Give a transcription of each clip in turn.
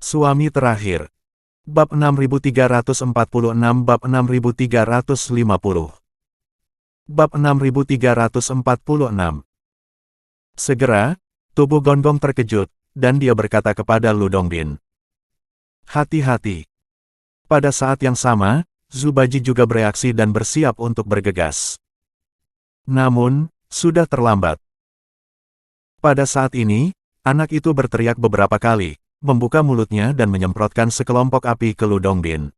Suami terakhir. Bab 6346 Bab 6350. Bab 6346. Segera, tubuh Gonggong terkejut, dan dia berkata kepada Lu Dongbin, "Hati-hati." Pada saat yang sama, Zubaji juga bereaksi dan bersiap untuk bergegas. Namun, sudah terlambat. Pada saat ini, anak itu berteriak beberapa kali, membuka mulutnya dan menyemprotkan sekelompok api ke Lu Dongbin.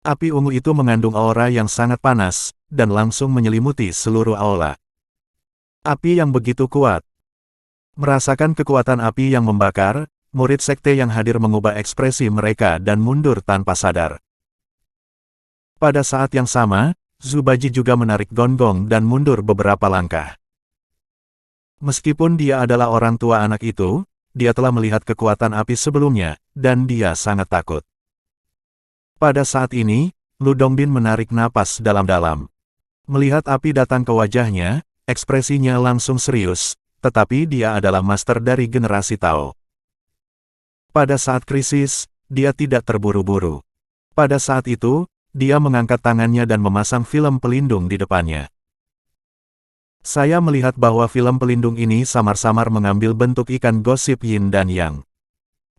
Api ungu itu mengandung aura yang sangat panas, dan langsung menyelimuti seluruh aula. Api yang begitu kuat. Merasakan kekuatan api yang membakar, murid sekte yang hadir mengubah ekspresi mereka dan mundur tanpa sadar. Pada saat yang sama, Zubaji juga menarik Gonggong dan mundur beberapa langkah. Meskipun dia adalah orang tua anak itu, dia telah melihat kekuatan api sebelumnya, dan dia sangat takut. Pada saat ini, Lu Dongbin menarik napas dalam-dalam. Melihat api datang ke wajahnya, ekspresinya langsung serius, tetapi dia adalah master dari generasi Tao. Pada saat krisis, dia tidak terburu-buru. Pada saat itu, dia mengangkat tangannya dan memasang film pelindung di depannya. Saya melihat bahwa film pelindung ini samar-samar mengambil bentuk ikan gosip yin dan yang.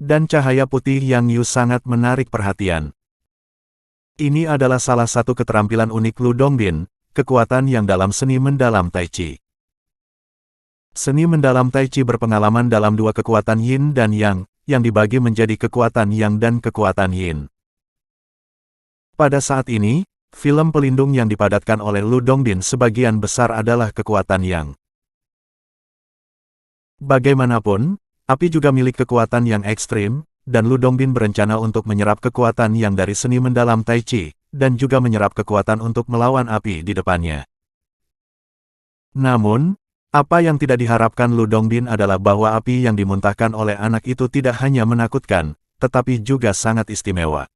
Dan cahaya putih yang Yu sangat menarik perhatian. Ini adalah salah satu keterampilan unik Lu Dongbin, kekuatan yang dalam seni mendalam Tai Chi. Seni mendalam Tai Chi berpengalaman dalam dua kekuatan yin dan yang dibagi menjadi kekuatan yang dan kekuatan yin. Pada saat ini, film pelindung yang dipadatkan oleh Lu Dongbin sebagian besar adalah kekuatan yang. Bagaimanapun, api juga milik kekuatan yang ekstrim, dan Lu Dongbin berencana untuk menyerap kekuatan yang dari seni mendalam Tai Chi, dan juga menyerap kekuatan untuk melawan api di depannya. Namun, apa yang tidak diharapkan Lu Dongbin adalah bahwa api yang dimuntahkan oleh anak itu tidak hanya menakutkan, tetapi juga sangat istimewa.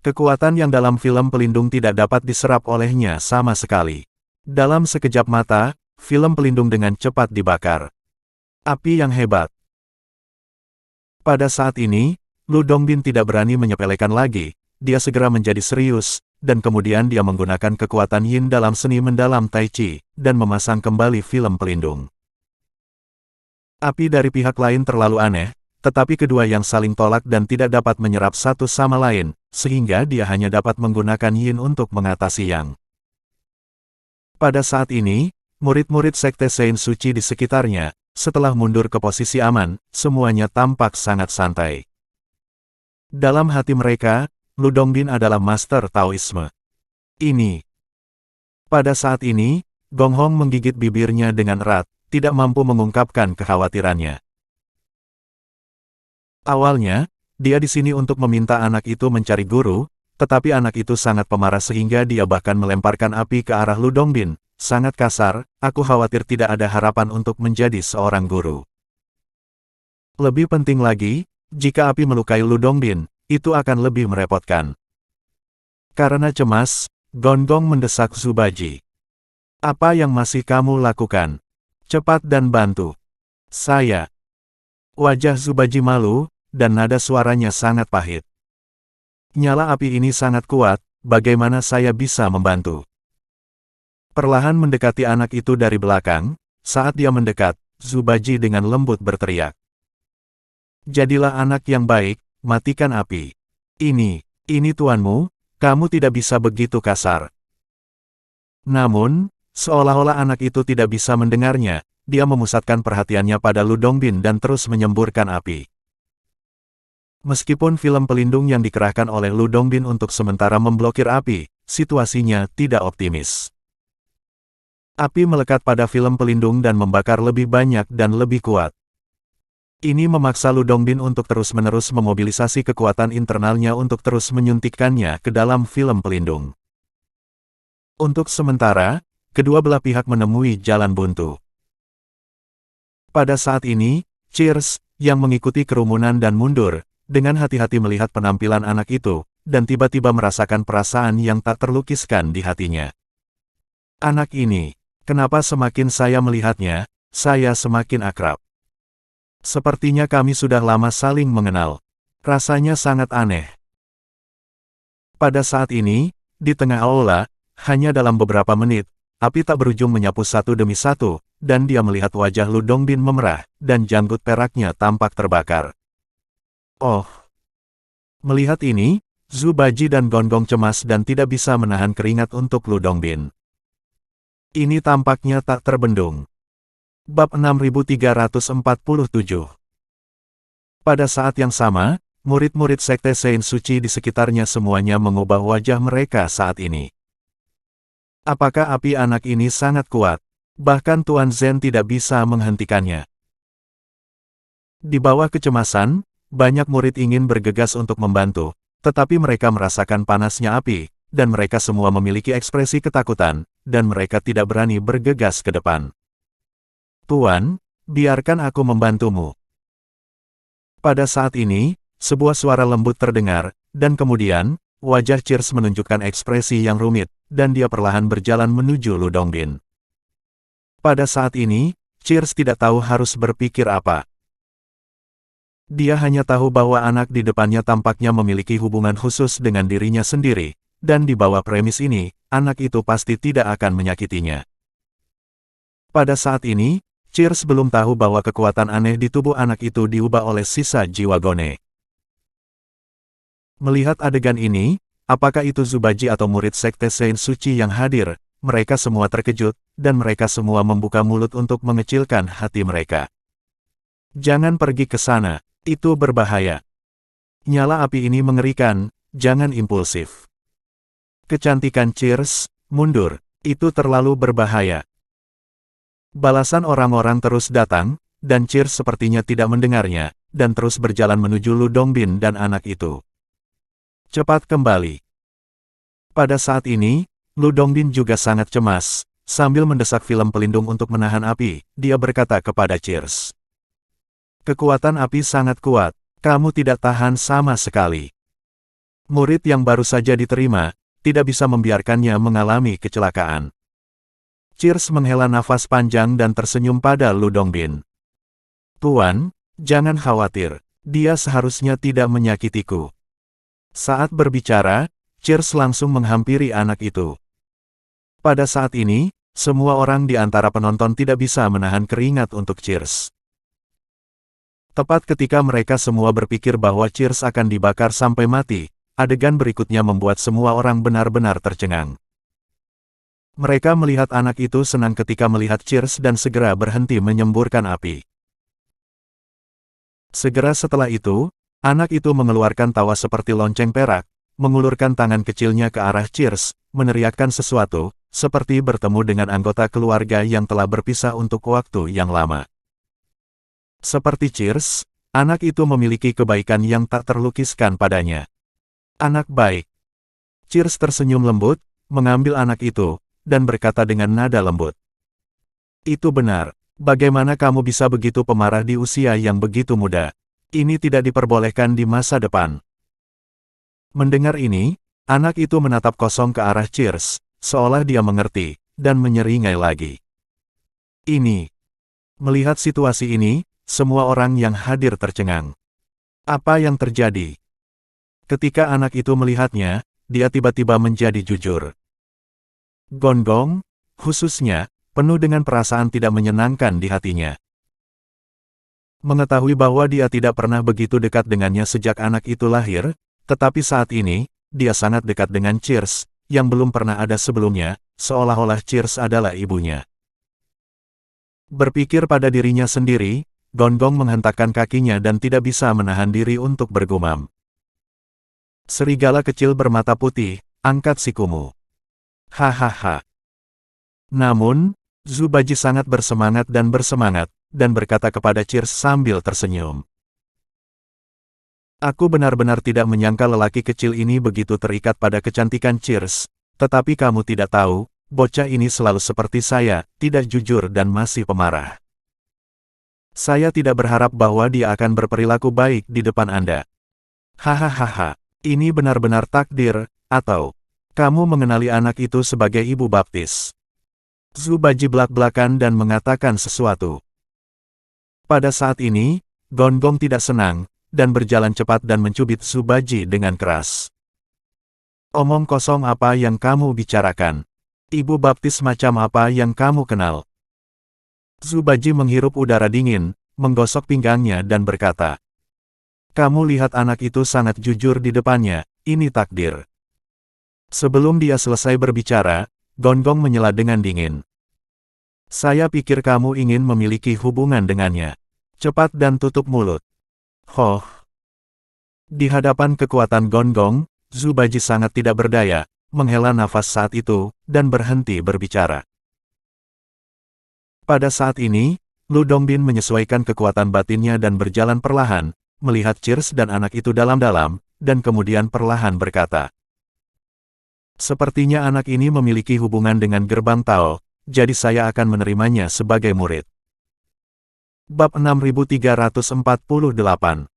Kekuatan yang dalam film pelindung tidak dapat diserap olehnya sama sekali. Dalam sekejap mata, film pelindung dengan cepat dibakar. Api yang hebat. Pada saat ini, Lu Dongbin tidak berani menyepelekan lagi, dia segera menjadi serius, dan kemudian dia menggunakan kekuatan yin dalam seni mendalam Tai Chi, dan memasang kembali film pelindung. Api dari pihak lain terlalu aneh, tetapi kedua yang saling tolak dan tidak dapat menyerap satu sama lain, sehingga dia hanya dapat menggunakan yin untuk mengatasi yang. Pada saat ini, murid-murid sekte Sein Suci di sekitarnya, setelah mundur ke posisi aman, semuanya tampak sangat santai. Dalam hati mereka, Lu Dongbin adalah master Taoisme. Ini. Pada saat ini, Gong Hong menggigit bibirnya dengan erat, tidak mampu mengungkapkan kekhawatirannya. Awalnya, dia di sini untuk meminta anak itu mencari guru, tetapi anak itu sangat pemarah sehingga dia bahkan melemparkan api ke arah Lu Dongbin. Sangat kasar, aku khawatir tidak ada harapan untuk menjadi seorang guru. Lebih penting lagi, jika api melukai Lu Dongbin, itu akan lebih merepotkan. Karena cemas, Gonggong mendesak Zubaji. Apa yang masih kamu lakukan? Cepat dan bantu. Saya. Wajah Zubaji malu, dan nada suaranya sangat pahit. Nyala api ini sangat kuat, bagaimana saya bisa membantu? Perlahan mendekati anak itu dari belakang, saat dia mendekat, Zubaji dengan lembut berteriak. Jadilah anak yang baik, matikan api. Ini tuanmu, kamu tidak bisa begitu kasar. Namun, seolah-olah anak itu tidak bisa mendengarnya, dia memusatkan perhatiannya pada Lu Dongbin dan terus menyemburkan api. Meskipun film pelindung yang dikerahkan oleh Lu Dongbin untuk sementara memblokir api, situasinya tidak optimis. Api melekat pada film pelindung dan membakar lebih banyak dan lebih kuat. Ini memaksa Lu Dongbin untuk terus-menerus memobilisasi kekuatan internalnya untuk terus menyuntikkannya ke dalam film pelindung. Untuk sementara, kedua belah pihak menemui jalan buntu. Pada saat ini, Cheers, yang mengikuti kerumunan dan mundur, dengan hati-hati melihat penampilan anak itu, dan tiba-tiba merasakan perasaan yang tak terlukiskan di hatinya. Anak ini. Kenapa semakin saya melihatnya, saya semakin akrab. Sepertinya kami sudah lama saling mengenal. Rasanya sangat aneh. Pada saat ini, di tengah aula, hanya dalam beberapa menit, api tak berujung menyapu satu demi satu, dan dia melihat wajah Lu Dongbin memerah, dan janggut peraknya tampak terbakar. Oh! Melihat ini, Zhu Baji dan Gonggong cemas dan tidak bisa menahan keringat untuk Lu Dongbin. Ini tampaknya tak terbendung. Bab 6347. Pada saat yang sama, murid-murid Sekte Sein Suci di sekitarnya semuanya mengubah wajah mereka saat ini. Apakah api anak ini sangat kuat? Bahkan Tuan Zhen tidak bisa menghentikannya. Di bawah kecemasan, banyak murid ingin bergegas untuk membantu, tetapi mereka merasakan panasnya api, dan mereka semua memiliki ekspresi ketakutan, dan mereka tidak berani bergegas ke depan. Tuan, biarkan aku membantumu. Pada saat ini, sebuah suara lembut terdengar, dan kemudian, wajah Cheers menunjukkan ekspresi yang rumit, dan dia perlahan berjalan menuju Lu Dongbin. Pada saat ini, Cheers tidak tahu harus berpikir apa. Dia hanya tahu bahwa anak di depannya tampaknya memiliki hubungan khusus dengan dirinya sendiri, dan di bawah premis ini, anak itu pasti tidak akan menyakitinya. Pada saat ini, Cheers belum tahu bahwa kekuatan aneh di tubuh anak itu diubah oleh sisa jiwa Gone. Melihat adegan ini, apakah itu Zhu Baji atau murid Sekte Sein Suci yang hadir, mereka semua terkejut, dan mereka semua membuka mulut untuk mengecilkan hati mereka. Jangan pergi ke sana, itu berbahaya. Nyala api ini mengerikan, jangan impulsif. Kecantikan Cheers, mundur, itu terlalu berbahaya. Balasan orang-orang terus datang, dan Cheers sepertinya tidak mendengarnya, dan terus berjalan menuju Lu Dongbin dan anak itu. Cepat kembali. Pada saat ini, Lu Dongbin juga sangat cemas, sambil mendesak film pelindung untuk menahan api, dia berkata kepada Cheers. Kekuatan api sangat kuat, kamu tidak tahan sama sekali. Murid yang baru saja diterima, tidak bisa membiarkannya mengalami kecelakaan. Cheers menghela nafas panjang dan tersenyum pada Lu Dongbin. Tuan, jangan khawatir, dia seharusnya tidak menyakitiku. Saat berbicara, Cheers langsung menghampiri anak itu. Pada saat ini, semua orang di antara penonton tidak bisa menahan keringat untuk Cheers. Tepat ketika mereka semua berpikir bahwa Cheers akan dibakar sampai mati, adegan berikutnya membuat semua orang benar-benar tercengang. Mereka melihat anak itu senang ketika melihat Cheers dan segera berhenti menyemburkan api. Segera setelah itu, anak itu mengeluarkan tawa seperti lonceng perak, mengulurkan tangan kecilnya ke arah Cheers, meneriakkan sesuatu, seperti bertemu dengan anggota keluarga yang telah berpisah untuk waktu yang lama. Seperti Cheers, anak itu memiliki kebaikan yang tak terlukiskan padanya. Anak baik. Cheers tersenyum lembut, mengambil anak itu, dan berkata dengan nada lembut. Itu benar, bagaimana kamu bisa begitu pemarah di usia yang begitu muda? Ini tidak diperbolehkan di masa depan. Mendengar ini, anak itu menatap kosong ke arah Cheers, seolah dia mengerti, dan menyeringai lagi. Melihat situasi ini, semua orang yang hadir tercengang. Apa yang terjadi? Ketika anak itu melihatnya, dia tiba-tiba menjadi jujur. Gonggong, khususnya, penuh dengan perasaan tidak menyenangkan di hatinya. Mengetahui bahwa dia tidak pernah begitu dekat dengannya sejak anak itu lahir, tetapi saat ini, dia sangat dekat dengan Cheers, yang belum pernah ada sebelumnya, seolah-olah Cheers adalah ibunya. Berpikir pada dirinya sendiri, Gonggong menghentakkan kakinya dan tidak bisa menahan diri untuk bergumam. Serigala kecil bermata putih, angkat sikumu. Hahaha. Namun, Zhu Baji sangat bersemangat, dan berkata kepada Cheers sambil tersenyum. Aku benar-benar tidak menyangka lelaki kecil ini begitu terikat pada kecantikan Cheers, tetapi kamu tidak tahu, bocah ini selalu seperti saya, tidak jujur dan masih pemarah. Saya tidak berharap bahwa dia akan berperilaku baik di depan Anda. Hahaha, ini benar-benar takdir, atau kamu mengenali anak itu sebagai ibu baptis. Zhu Baji belak-belakan dan mengatakan sesuatu. Pada saat ini, Gonggong tidak senang, dan berjalan cepat dan mencubit Zubaji dengan keras. Omong kosong apa yang kamu bicarakan? Ibu baptis macam apa yang kamu kenal? Zubaji menghirup udara dingin, menggosok pinggangnya dan berkata, kamu lihat anak itu sangat jujur di depannya, ini takdir. Sebelum dia selesai berbicara, Gonggong menyela dengan dingin. Saya pikir kamu ingin memiliki hubungan dengannya. Cepat dan tutup mulut. Hoh. Di hadapan kekuatan Gonggong, Zubaji sangat tidak berdaya, menghela nafas saat itu, dan berhenti berbicara. Pada saat ini, Lu Dongbin menyesuaikan kekuatan batinnya dan berjalan perlahan, melihat Cheers dan anak itu dalam-dalam, dan kemudian perlahan berkata, sepertinya anak ini memiliki hubungan dengan gerbang Tao, jadi saya akan menerimanya sebagai murid. Bab 6348.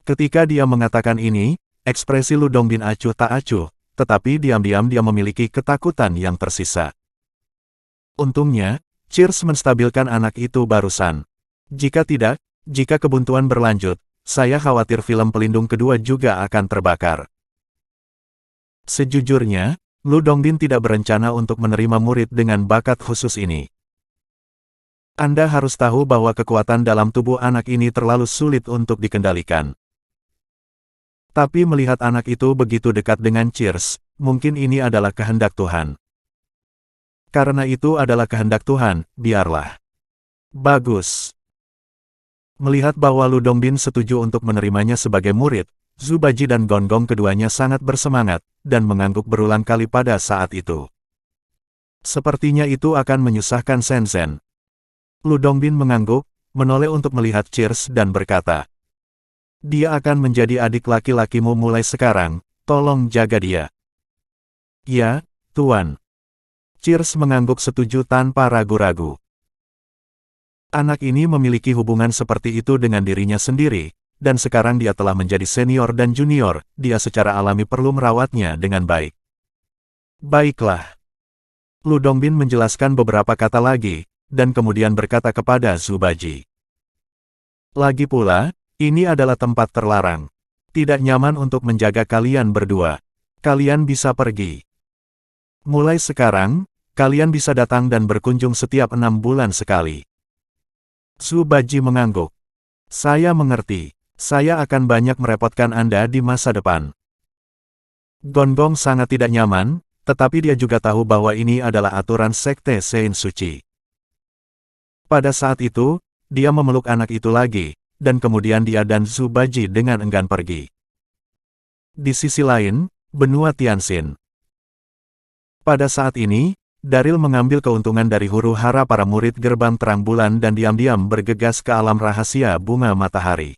Ketika dia mengatakan ini, ekspresi Lu Dongbin acuh tak acuh, tetapi diam-diam dia memiliki ketakutan yang tersisa. Untungnya, Cheers menstabilkan anak itu barusan. Jika tidak, jika kebuntuan berlanjut, saya khawatir film pelindung kedua juga akan terbakar. Sejujurnya, Lu Dongbin tidak berencana untuk menerima murid dengan bakat khusus ini. Anda harus tahu bahwa kekuatan dalam tubuh anak ini terlalu sulit untuk dikendalikan. Tapi melihat anak itu begitu dekat dengan Cheers, mungkin ini adalah kehendak Tuhan. Karena itu adalah kehendak Tuhan, biarlah. Bagus. Melihat bahwa Lu Dongbin setuju untuk menerimanya sebagai murid, Zubaji dan Gonggong keduanya sangat bersemangat, dan mengangguk berulang kali pada saat itu. Sepertinya itu akan menyusahkan Shenzhen. Lu Dongbin mengangguk, menoleh untuk melihat Cheers dan berkata, dia akan menjadi adik laki-lakimu mulai sekarang, tolong jaga dia. Ya, Tuan. Cheers mengangguk setuju tanpa ragu-ragu. Anak ini memiliki hubungan seperti itu dengan dirinya sendiri, dan sekarang dia telah menjadi senior dan junior, dia secara alami perlu merawatnya dengan baik. Baiklah. Lu Dongbin menjelaskan beberapa kata lagi, dan kemudian berkata kepada Zubaji. Lagi pula, ini adalah tempat terlarang. Tidak nyaman untuk menjaga kalian berdua. Kalian bisa pergi. Mulai sekarang, kalian bisa datang dan berkunjung setiap 6 bulan sekali. Zubaji mengangguk. Saya mengerti. Saya akan banyak merepotkan Anda di masa depan. Gonggong sangat tidak nyaman, tetapi dia juga tahu bahwa ini adalah aturan Sekte Sein Suci. Pada saat itu, dia memeluk anak itu lagi, dan kemudian dia dan Zubaji dengan enggan pergi. Di sisi lain, benua Tianxin. Pada saat ini, Daril mengambil keuntungan dari huru-hara para murid gerbang terang bulan dan diam-diam bergegas ke alam rahasia bunga matahari.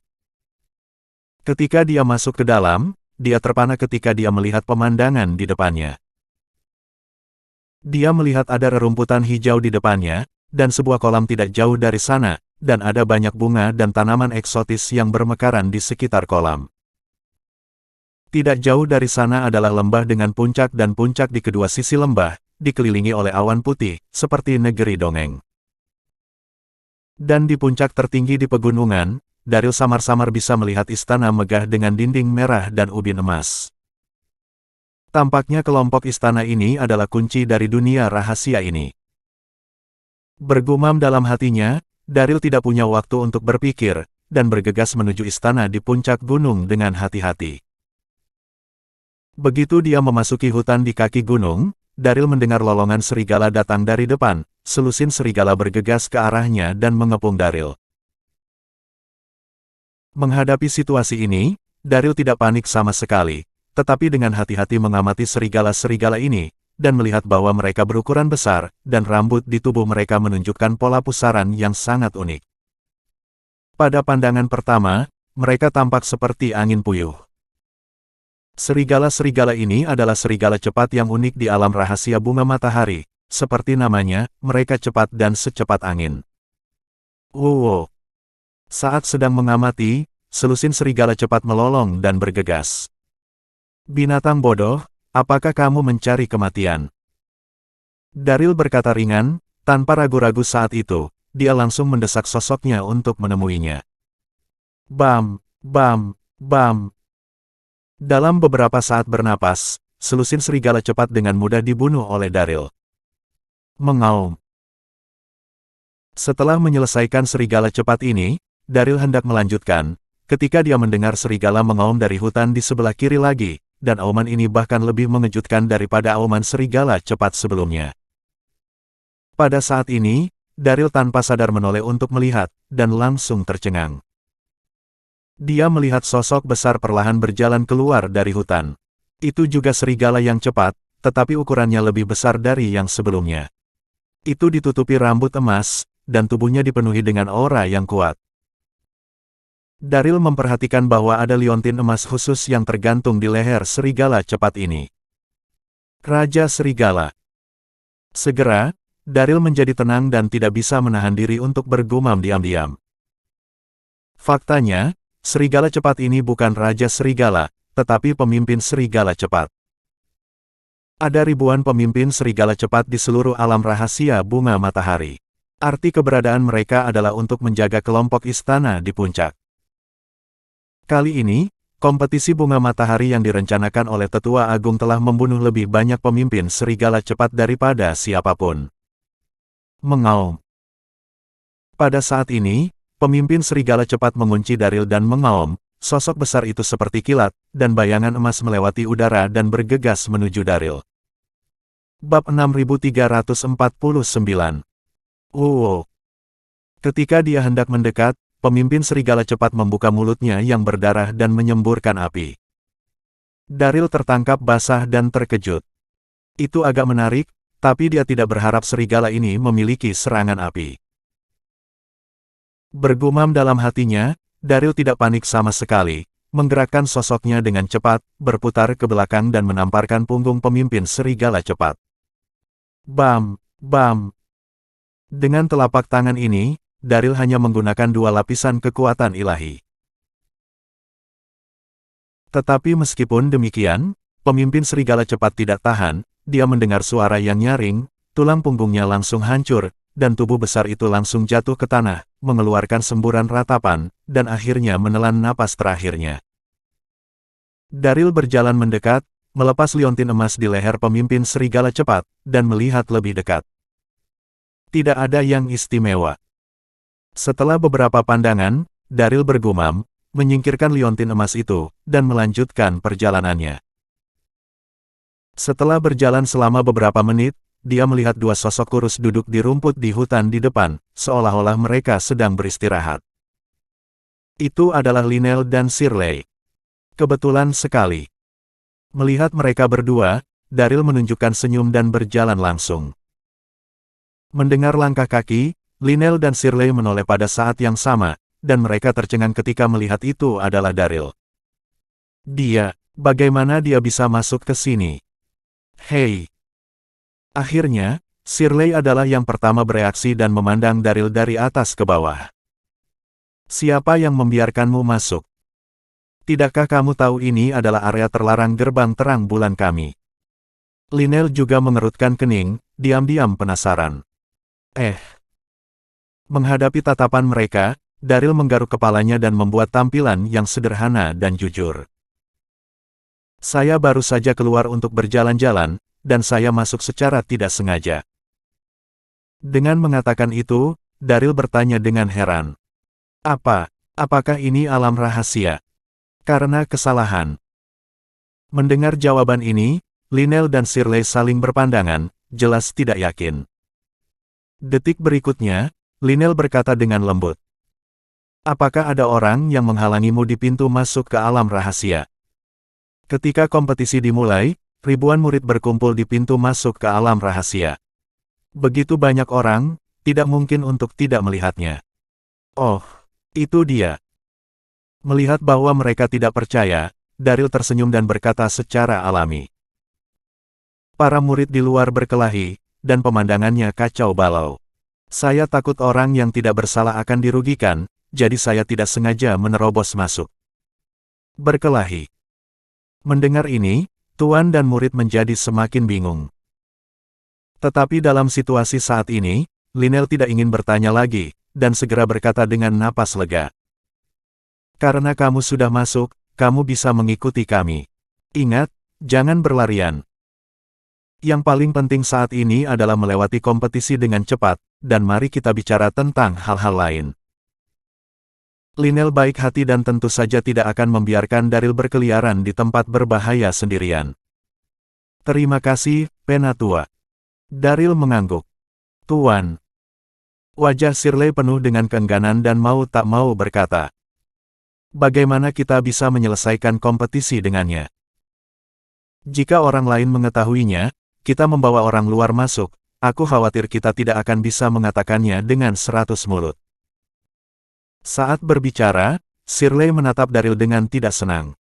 Ketika dia masuk ke dalam, dia terpana ketika dia melihat pemandangan di depannya. Dia melihat ada rerumputan hijau di depannya, dan sebuah kolam tidak jauh dari sana, dan ada banyak bunga dan tanaman eksotis yang bermekaran di sekitar kolam. Tidak jauh dari sana adalah lembah dengan puncak dan puncak di kedua sisi lembah, dikelilingi oleh awan putih, seperti negeri dongeng. Dan di puncak tertinggi di pegunungan, Daril samar-samar bisa melihat istana megah dengan dinding merah dan ubin emas. Tampaknya kelompok istana ini adalah kunci dari dunia rahasia ini. Bergumam dalam hatinya, Daril tidak punya waktu untuk berpikir, dan bergegas menuju istana di puncak gunung dengan hati-hati. Begitu dia memasuki hutan di kaki gunung, Daril mendengar lolongan serigala datang dari depan, selusin serigala bergegas ke arahnya dan mengepung Daril. Menghadapi situasi ini, Daril tidak panik sama sekali, tetapi dengan hati-hati mengamati serigala-serigala ini, dan melihat bahwa mereka berukuran besar, dan rambut di tubuh mereka menunjukkan pola pusaran yang sangat unik. Pada pandangan pertama, mereka tampak seperti angin puyuh. Serigala-serigala ini adalah serigala cepat yang unik di alam rahasia bunga matahari. Seperti namanya, mereka cepat dan secepat angin. Wow! Saat sedang mengamati, selusin serigala cepat melolong dan bergegas. Binatang bodoh, apakah kamu mencari kematian? Daril berkata ringan, tanpa ragu-ragu saat itu, dia langsung mendesak sosoknya untuk menemuinya. Bam, bam, bam. Dalam beberapa saat bernapas, selusin serigala cepat dengan mudah dibunuh oleh Daryl. Mengaum. Setelah menyelesaikan serigala cepat ini, Daryl hendak melanjutkan, ketika dia mendengar serigala mengaum dari hutan di sebelah kiri lagi, dan auman ini bahkan lebih mengejutkan daripada auman serigala cepat sebelumnya. Pada saat ini, Daryl tanpa sadar menoleh untuk melihat, dan langsung tercengang. Dia melihat sosok besar perlahan berjalan keluar dari hutan. Itu juga serigala yang cepat, tetapi ukurannya lebih besar dari yang sebelumnya. Itu ditutupi rambut emas, dan tubuhnya dipenuhi dengan aura yang kuat. Daryl memperhatikan bahwa ada liontin emas khusus yang tergantung di leher serigala cepat ini. Raja Serigala. Segera, Daryl menjadi tenang dan tidak bisa menahan diri untuk bergumam diam-diam. Faktanya, serigala cepat ini bukan Raja Serigala, tetapi pemimpin serigala cepat. Ada ribuan pemimpin serigala cepat di seluruh alam rahasia bunga matahari. Arti keberadaan mereka adalah untuk menjaga kelompok istana di puncak. Kali ini, kompetisi bunga matahari yang direncanakan oleh Tetua Agung telah membunuh lebih banyak pemimpin serigala cepat daripada siapapun. Mengaum. Pada saat ini, pemimpin serigala cepat mengunci Daryl dan mengaum, sosok besar itu seperti kilat, dan bayangan emas melewati udara dan bergegas menuju Daryl. Bab 6349. Ketika dia hendak mendekat, pemimpin serigala cepat membuka mulutnya yang berdarah dan menyemburkan api. Daryl tertangkap basah dan terkejut. Itu agak menarik, tapi dia tidak berharap serigala ini memiliki serangan api. Bergumam dalam hatinya, Daryl tidak panik sama sekali, menggerakkan sosoknya dengan cepat, berputar ke belakang dan menamparkan punggung pemimpin serigala cepat. Bam, bam. Dengan telapak tangan ini, Daryl hanya menggunakan 2 lapisan kekuatan ilahi. Tetapi meskipun demikian, pemimpin serigala cepat tidak tahan, dia mendengar suara yang nyaring, tulang punggungnya langsung hancur, dan tubuh besar itu langsung jatuh ke tanah, mengeluarkan semburan ratapan, dan akhirnya menelan napas terakhirnya. Daryl berjalan mendekat, melepas liontin emas di leher pemimpin serigala cepat, dan melihat lebih dekat. Tidak ada yang istimewa. Setelah beberapa pandangan, Daryl bergumam, menyingkirkan liontin emas itu, dan melanjutkan perjalanannya. Setelah berjalan selama beberapa menit, dia melihat 2 sosok kurus duduk di rumput di hutan di depan, seolah-olah mereka sedang beristirahat. Itu adalah Lynel dan Shirley. Kebetulan sekali. Melihat mereka berdua, Daryl menunjukkan senyum dan berjalan langsung. Mendengar langkah kaki, Lynel dan Shirley menoleh pada saat yang sama, dan mereka tercengang ketika melihat itu adalah Daryl. Bagaimana dia bisa masuk ke sini? Hei! Akhirnya, Shirley adalah yang pertama bereaksi dan memandang Daryl dari atas ke bawah. Siapa yang membiarkanmu masuk? Tidakkah kamu tahu ini adalah area terlarang gerbang terang bulan kami? Lynel juga mengerutkan kening, diam-diam penasaran. Menghadapi tatapan mereka, Daryl menggaruk kepalanya dan membuat tampilan yang sederhana dan jujur. Saya baru saja keluar untuk berjalan-jalan, dan saya masuk secara tidak sengaja. Dengan mengatakan itu, Daryl bertanya dengan heran. Apakah ini alam rahasia? Karena kesalahan. Mendengar jawaban ini, Lynel dan Shirley saling berpandangan, jelas tidak yakin. Detik berikutnya, Lynel berkata dengan lembut. Apakah ada orang yang menghalangimu di pintu masuk ke alam rahasia? Ketika kompetisi dimulai, ribuan murid berkumpul di pintu masuk ke alam rahasia. Begitu banyak orang, tidak mungkin untuk tidak melihatnya. Oh, itu dia. Melihat bahwa mereka tidak percaya, Daryl tersenyum dan berkata secara alami. Para murid di luar berkelahi, dan pemandangannya kacau balau. Saya takut orang yang tidak bersalah akan dirugikan, jadi saya tidak sengaja menerobos masuk. Berkelahi. Mendengar ini, tuan dan murid menjadi semakin bingung. Tetapi dalam situasi saat ini, Lynel tidak ingin bertanya lagi, dan segera berkata dengan napas lega. Karena kamu sudah masuk, kamu bisa mengikuti kami. Ingat, jangan berlarian. Yang paling penting saat ini adalah melewati kompetisi dengan cepat, dan mari kita bicara tentang hal-hal lain. Lynel baik hati dan tentu saja tidak akan membiarkan Daryl berkeliaran di tempat berbahaya sendirian. Terima kasih, Penatua. Daryl mengangguk. Tuan. Wajah Shirley penuh dengan keengganan dan mau tak mau berkata. Bagaimana kita bisa menyelesaikan kompetisi dengannya? Jika orang lain mengetahuinya, kita membawa orang luar masuk, aku khawatir kita tidak akan bisa mengatakannya dengan 100 mulut. Saat berbicara, Shirley menatap Daryl dengan tidak senang.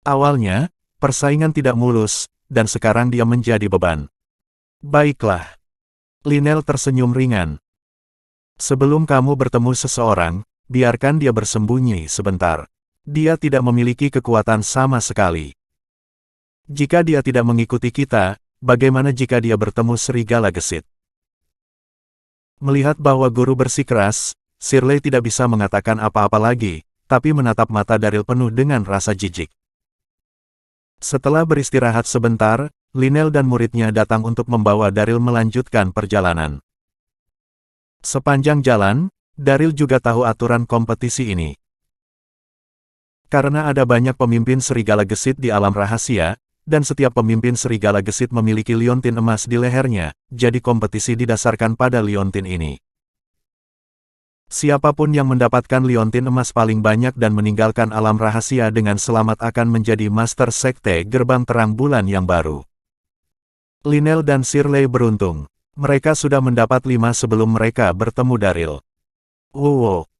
Awalnya, persaingan tidak mulus, dan sekarang dia menjadi beban. Baiklah. Lynel tersenyum ringan. Sebelum kamu bertemu seseorang, biarkan dia bersembunyi sebentar. Dia tidak memiliki kekuatan sama sekali. Jika dia tidak mengikuti kita, bagaimana jika dia bertemu serigala gesit? Melihat bahwa guru bersikeras, Shirley tidak bisa mengatakan apa-apa lagi, tapi menatap mata Daryl penuh dengan rasa jijik. Setelah beristirahat sebentar, Lynel dan muridnya datang untuk membawa Daryl melanjutkan perjalanan. Sepanjang jalan, Daryl juga tahu aturan kompetisi ini. Karena ada banyak pemimpin serigala gesit di alam rahasia, dan setiap pemimpin serigala gesit memiliki liontin emas di lehernya, jadi kompetisi didasarkan pada liontin ini. Siapapun yang mendapatkan liontin emas paling banyak dan meninggalkan alam rahasia dengan selamat akan menjadi Master Sekte Gerbang Terang Bulan yang baru. Lynel dan Shirley beruntung. Mereka sudah mendapat 5 sebelum mereka bertemu Daryl. Wow.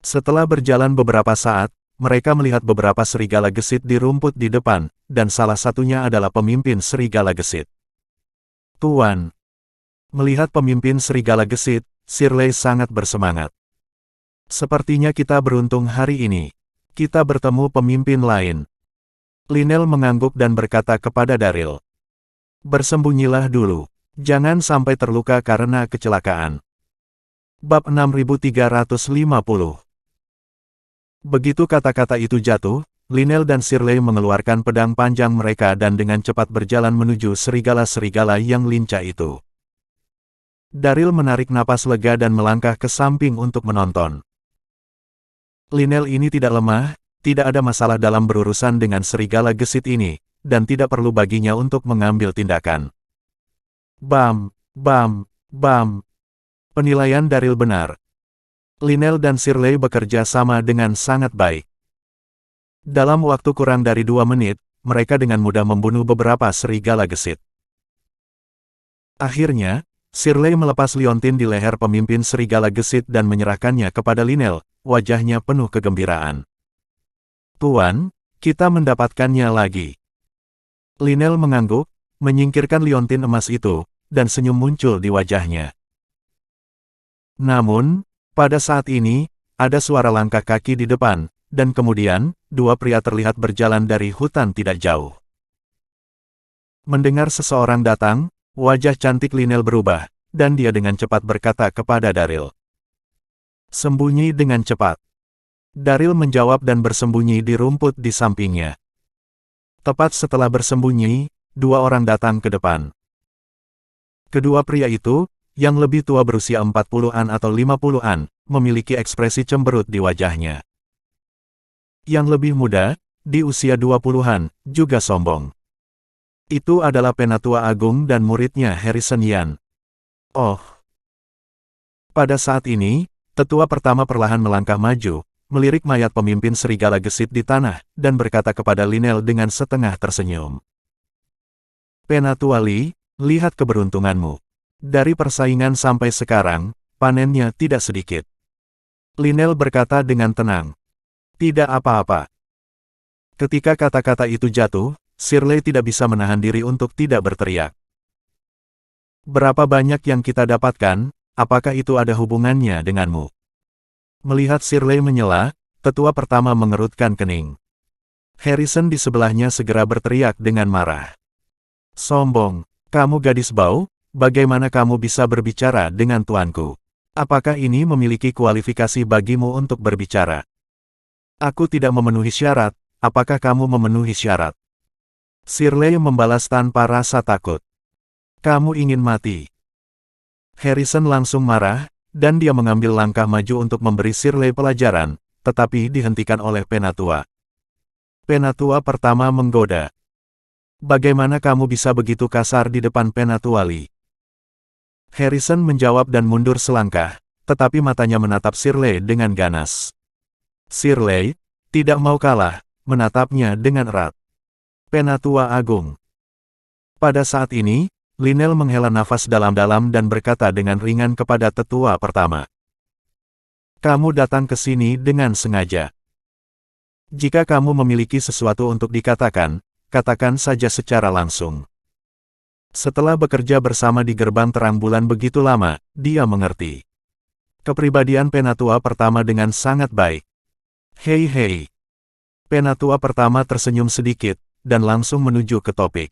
Setelah berjalan beberapa saat, mereka melihat beberapa serigala gesit di rumput di depan, dan salah satunya adalah pemimpin serigala gesit. Tuan. Melihat pemimpin serigala gesit, Shirley sangat bersemangat. Sepertinya kita beruntung hari ini. Kita bertemu pemimpin lain. Lynel mengangguk dan berkata kepada Daryl. Bersembunyilah dulu. Jangan sampai terluka karena kecelakaan. Bab 6350. Begitu kata-kata itu jatuh, Lynel dan Shirley mengeluarkan pedang panjang mereka dan dengan cepat berjalan menuju serigala-serigala yang lincah itu. Daryl menarik napas lega dan melangkah ke samping untuk menonton. Lynel ini tidak lemah, tidak ada masalah dalam berurusan dengan serigala gesit ini, dan tidak perlu baginya untuk mengambil tindakan. Bam, bam, bam. Penilaian Daryl benar. Lynel dan Shirley bekerja sama dengan sangat baik. Dalam waktu kurang dari 2 menit, mereka dengan mudah membunuh beberapa serigala gesit. Akhirnya, Shirley melepas liontin di leher pemimpin serigala gesit dan menyerahkannya kepada Lynel, wajahnya penuh kegembiraan. Tuan, kita mendapatkannya lagi. Lynel mengangguk, menyingkirkan liontin emas itu, dan senyum muncul di wajahnya. Namun, pada saat ini, ada suara langkah kaki di depan, dan kemudian, 2 pria terlihat berjalan dari hutan tidak jauh. Mendengar seseorang datang, wajah cantik Lynel berubah, dan dia dengan cepat berkata kepada Daryl. Sembunyi dengan cepat. Daryl menjawab dan bersembunyi di rumput di sampingnya. Tepat setelah bersembunyi, 2 orang datang ke depan. Kedua pria itu, yang lebih tua berusia 40-an atau 50-an, memiliki ekspresi cemberut di wajahnya. Yang lebih muda, di usia 20-an, juga sombong. Itu adalah Penatua Agung dan muridnya Harrison Yan. Oh. Pada saat ini, tetua pertama perlahan melangkah maju, melirik mayat pemimpin serigala gesit di tanah, dan berkata kepada Lynel dengan setengah tersenyum. Penatua Li, lihat keberuntunganmu. Dari persaingan sampai sekarang, panennya tidak sedikit. Lynel berkata dengan tenang. Tidak apa-apa. Ketika kata-kata itu jatuh, Shirley tidak bisa menahan diri untuk tidak berteriak. Berapa banyak yang kita dapatkan, apakah itu ada hubungannya denganmu? Melihat Shirley menyela, tetua pertama mengerutkan kening. Harrison di sebelahnya segera berteriak dengan marah. Sombong, kamu gadis bau, bagaimana kamu bisa berbicara dengan tuanku? Apakah ini memiliki kualifikasi bagimu untuk berbicara? Aku tidak memenuhi syarat, apakah kamu memenuhi syarat? Shirley membalas tanpa rasa takut. Kamu ingin mati. Harrison langsung marah, dan dia mengambil langkah maju untuk memberi Shirley pelajaran, tetapi dihentikan oleh Penatua. Penatua pertama menggoda. Bagaimana kamu bisa begitu kasar di depan Penatua Lee? Harrison menjawab dan mundur selangkah, tetapi matanya menatap Shirley dengan ganas. Shirley, tidak mau kalah, menatapnya dengan erat. Penatua Agung. Pada saat ini, Lynel menghela nafas dalam-dalam dan berkata dengan ringan kepada tetua pertama. Kamu datang ke sini dengan sengaja. Jika kamu memiliki sesuatu untuk dikatakan, katakan saja secara langsung. Setelah bekerja bersama di gerbang terang bulan begitu lama, dia mengerti. Kepribadian Penatua pertama dengan sangat baik. Hei hei. Penatua pertama tersenyum sedikit, dan langsung menuju ke topik.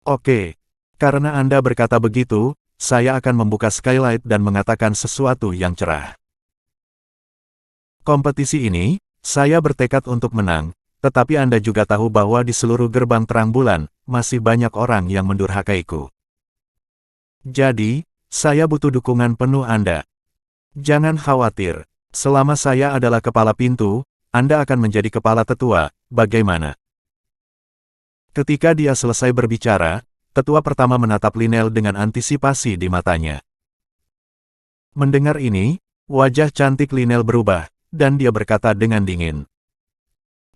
Oke, karena Anda berkata begitu, saya akan membuka skylight dan mengatakan sesuatu yang cerah. Kompetisi ini, saya bertekad untuk menang, tetapi Anda juga tahu bahwa di seluruh gerbang terang bulan, masih banyak orang yang mendurhakaiku. Jadi, saya butuh dukungan penuh Anda. Jangan khawatir, selama saya adalah kepala pintu, Anda akan menjadi kepala tetua, bagaimana? Ketika dia selesai berbicara, tetua pertama menatap Lynel dengan antisipasi di matanya. Mendengar ini, wajah cantik Lynel berubah, dan dia berkata dengan dingin.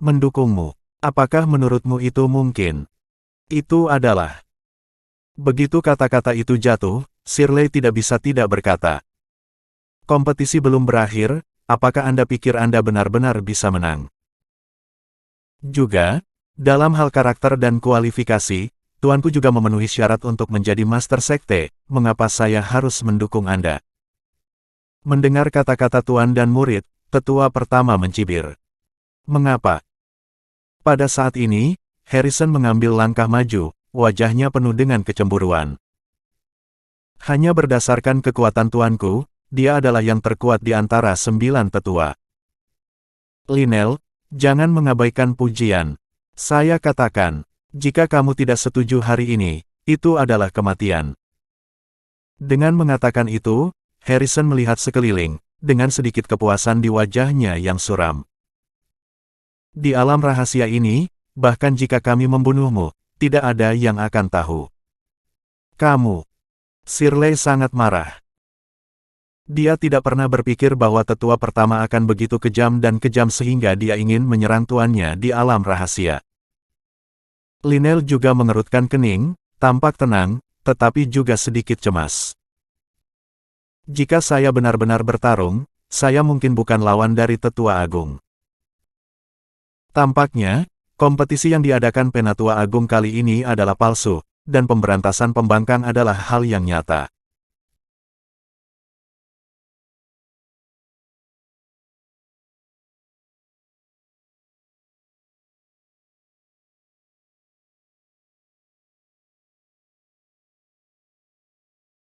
Mendukungmu. Apakah menurutmu itu mungkin? Itu adalah. Begitu kata-kata itu jatuh, Shirley tidak bisa tidak berkata. Kompetisi belum berakhir, apakah Anda pikir Anda benar-benar bisa menang? Juga, dalam hal karakter dan kualifikasi, tuanku juga memenuhi syarat untuk menjadi Master Sekte, mengapa saya harus mendukung Anda? Mendengar kata-kata tuan dan murid, tetua pertama mencibir. Mengapa? Pada saat ini, Harrison mengambil langkah maju, wajahnya penuh dengan kecemburuan. Hanya berdasarkan kekuatan tuanku, dia adalah yang terkuat di antara 9 tetua. Lynel, jangan mengabaikan pujian. Saya katakan, jika kamu tidak setuju hari ini, itu adalah kematian. Dengan mengatakan itu, Harrison melihat sekeliling, dengan sedikit kepuasan di wajahnya yang suram. Di alam rahasia ini, bahkan jika kami membunuhmu, tidak ada yang akan tahu. Kamu. Shirley sangat marah. Dia tidak pernah berpikir bahwa tetua pertama akan begitu kejam dan kejam sehingga dia ingin menyerang tuannya di alam rahasia. Lynel juga mengerutkan kening, tampak tenang, tetapi juga sedikit cemas. Jika saya benar-benar bertarung, saya mungkin bukan lawan dari tetua agung. Tampaknya, kompetisi yang diadakan Penatua Agung kali ini adalah palsu, dan pemberantasan pembangkang adalah hal yang nyata.